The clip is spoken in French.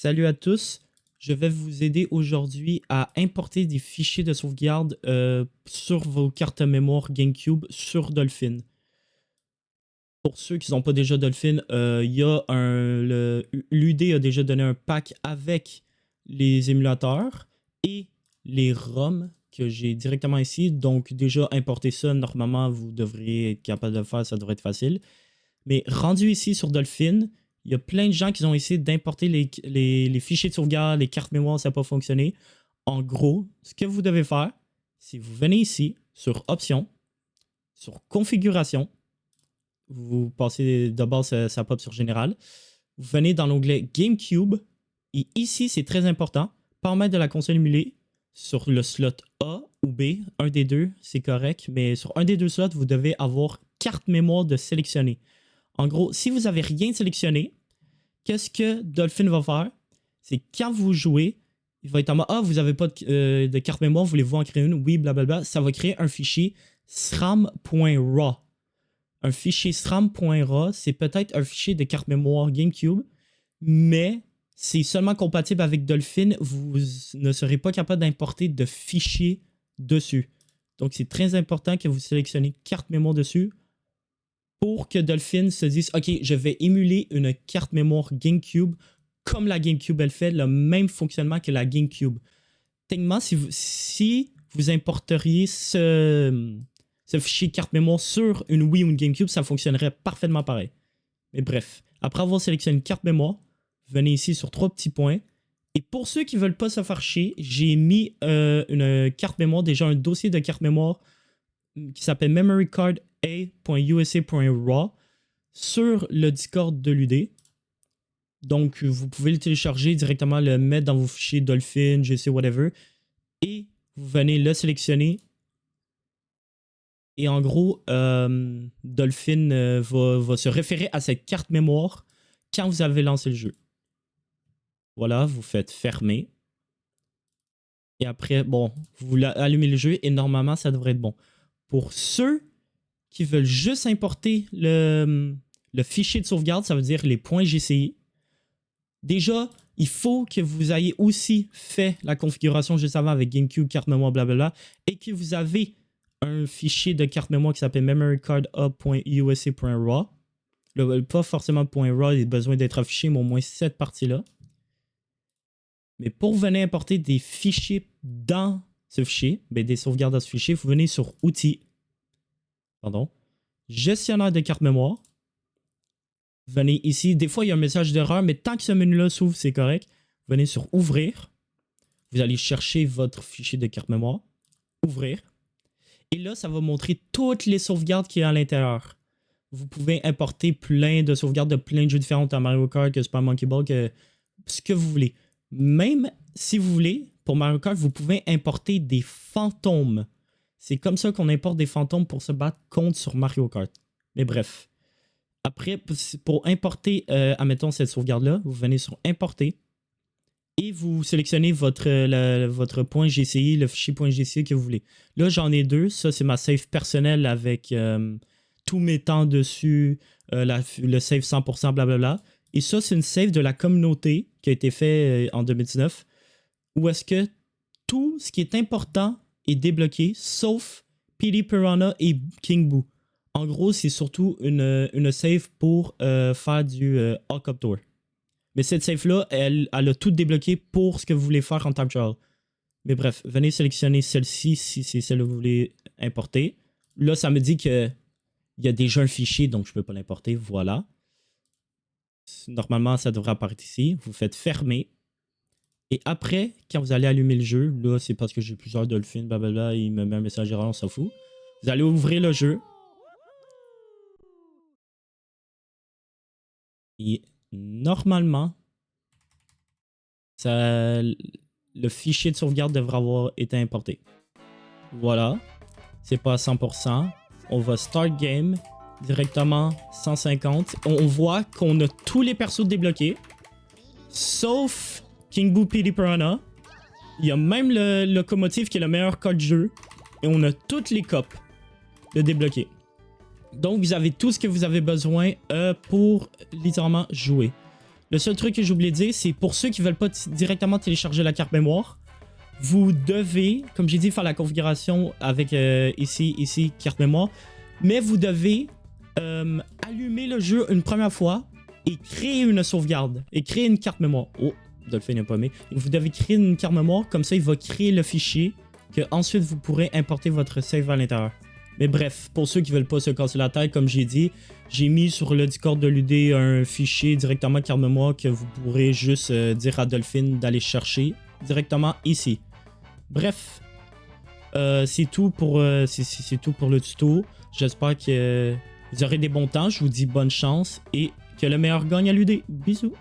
Salut à tous, je vais vous aider aujourd'hui à importer des fichiers de sauvegarde sur vos cartes mémoire GameCube sur Dolphin. Pour ceux qui n'ont pas déjà Dolphin, l'UD a déjà donné un pack avec les émulateurs et les ROM que j'ai directement ici. Donc déjà importer ça, normalement vous devriez être capable de le faire, ça devrait être facile. Mais rendu ici sur Dolphin, il y a plein de gens qui ont essayé d'importer les fichiers de sauvegarde, les cartes mémoire, ça n'a pas fonctionné. En gros, ce que vous devez faire, c'est vous venez ici sur Options, sur Configuration, vous passez d'abord, ça pop sur Général, vous venez dans l'onglet GameCube, et ici, c'est très important, paramètres de la console émulée, sur le slot A ou B, un des deux, c'est correct, mais sur un des deux slots, vous devez avoir carte mémoire de sélectionner. En gros, si vous n'avez rien sélectionné, qu'est-ce que Dolphin va faire? C'est quand vous jouez, il va être en mode « Ah, vous n'avez pas de carte mémoire, voulez-vous en créer une? » Oui, blablabla. Ça va créer un fichier sram.raw. Un fichier sram.raw, c'est peut-être un fichier de carte mémoire GameCube, mais c'est seulement compatible avec Dolphin. Vous ne serez pas capable d'importer de fichiers dessus. Donc, c'est très important que vous sélectionnez carte mémoire dessus pour que Dolphin se dise « Ok, je vais émuler une carte mémoire GameCube comme la GameCube, elle fait le même fonctionnement que la GameCube. » Techniquement, si vous importeriez ce fichier carte mémoire sur une Wii ou une GameCube, ça fonctionnerait parfaitement pareil. Mais bref, après avoir sélectionné une carte mémoire, venez ici sur 3 petits points. Et pour ceux qui ne veulent pas se faire chier, j'ai mis une carte mémoire, déjà un dossier de carte mémoire qui s'appelle memorycard.a.usa.raw sur le Discord de l'UD. Donc, vous pouvez le télécharger directement, le mettre dans vos fichiers Dolphin, GC, whatever. Et vous venez le sélectionner. Et en gros, Dolphin va se référer à cette carte mémoire quand vous avez lancé le jeu. Voilà, vous faites fermer. Et après, bon, vous allumez le jeu et normalement, ça devrait être bon. Pour ceux qui veulent juste importer le fichier de sauvegarde, ça veut dire les points GCI. Déjà, il faut que vous ayez aussi fait la configuration juste avant avec GameCube, carte mémoire, blablabla, et que vous avez un fichier de carte mémoire qui s'appelle memorycard.usa.raw. Pas forcément .raw, il a besoin d'être affiché, mais au moins cette partie-là. Mais pour venir importer des fichiers dans ce fichier, des sauvegardes dans ce fichier, vous venez sur Outils, gestionnaire de carte mémoire. Venez ici, des fois il y a un message d'erreur, mais tant que ce menu-là s'ouvre, c'est correct. Venez sur Ouvrir. Vous allez chercher votre fichier de carte mémoire. Ouvrir. Et là, ça va montrer toutes les sauvegardes qu'il y a à l'intérieur. Vous pouvez importer plein de sauvegardes de plein de jeux différents, à Mario Kart, que Super Monkey Ball, que ce que vous voulez. Même si vous voulez, pour Mario Kart, vous pouvez importer des fantômes. C'est comme ça qu'on importe des fantômes pour se battre contre sur Mario Kart. Mais bref. Après, pour importer, admettons, cette sauvegarde-là, vous venez sur Importer et vous sélectionnez votre point GCI, le fichier .gci que vous voulez. Là, j'en ai deux. Ça, c'est ma save personnelle avec tous mes temps dessus, le save 100%, blablabla. Et ça, c'est une save de la communauté qui a été fait en 2019 où est-ce que tout ce qui est important est débloqué, sauf PD Piranha et King Boo. En gros, c'est surtout une save pour faire du Hawk Up Tour. Mais cette save-là, elle a tout débloqué pour ce que vous voulez faire en time trial. Mais bref, venez sélectionner celle-ci si c'est celle que vous voulez importer. Là, ça me dit qu'il y a déjà un fichier, donc je ne peux pas l'importer. Voilà. Normalement, ça devrait apparaître ici. Vous faites fermer. Et après, quand vous allez allumer le jeu, là, c'est parce que j'ai plusieurs Dolphins, blablabla, il me met un message erreur, on s'en fout. Vous allez ouvrir le jeu. Et normalement, le fichier de sauvegarde devrait avoir été importé. Voilà. C'est pas à 100%. On va Start Game. Directement 150. On voit qu'on a tous les persos débloqués. Sauf King Boo PD Piranha. Il y a même le locomotive qui est le meilleur code de jeu. Et on a toutes les copes de débloquer. Donc, vous avez tout ce que vous avez besoin pour littéralement jouer. Le seul truc que j'ai oublié de dire, c'est pour ceux qui veulent pas directement télécharger la carte mémoire, vous devez, comme j'ai dit, faire la configuration avec ici, carte mémoire, mais vous devez allumer le jeu une première fois et créer une sauvegarde et créer une carte mémoire. Oh, Dolphin n'est pas aimé. Vous devez créer une carte mémoire, comme ça il va créer le fichier que ensuite vous pourrez importer votre save à l'intérieur. Mais bref, pour ceux qui veulent pas se casser la tête, comme j'ai dit, j'ai mis sur le Discord de l'UD un fichier directement carte mémoire que vous pourrez juste dire à Dolphin d'aller chercher directement ici. Bref, c'est tout pour le tuto. J'espère que vous aurez des bons temps. Je vous dis bonne chance et que le meilleur gagne à l'UD. Bisous.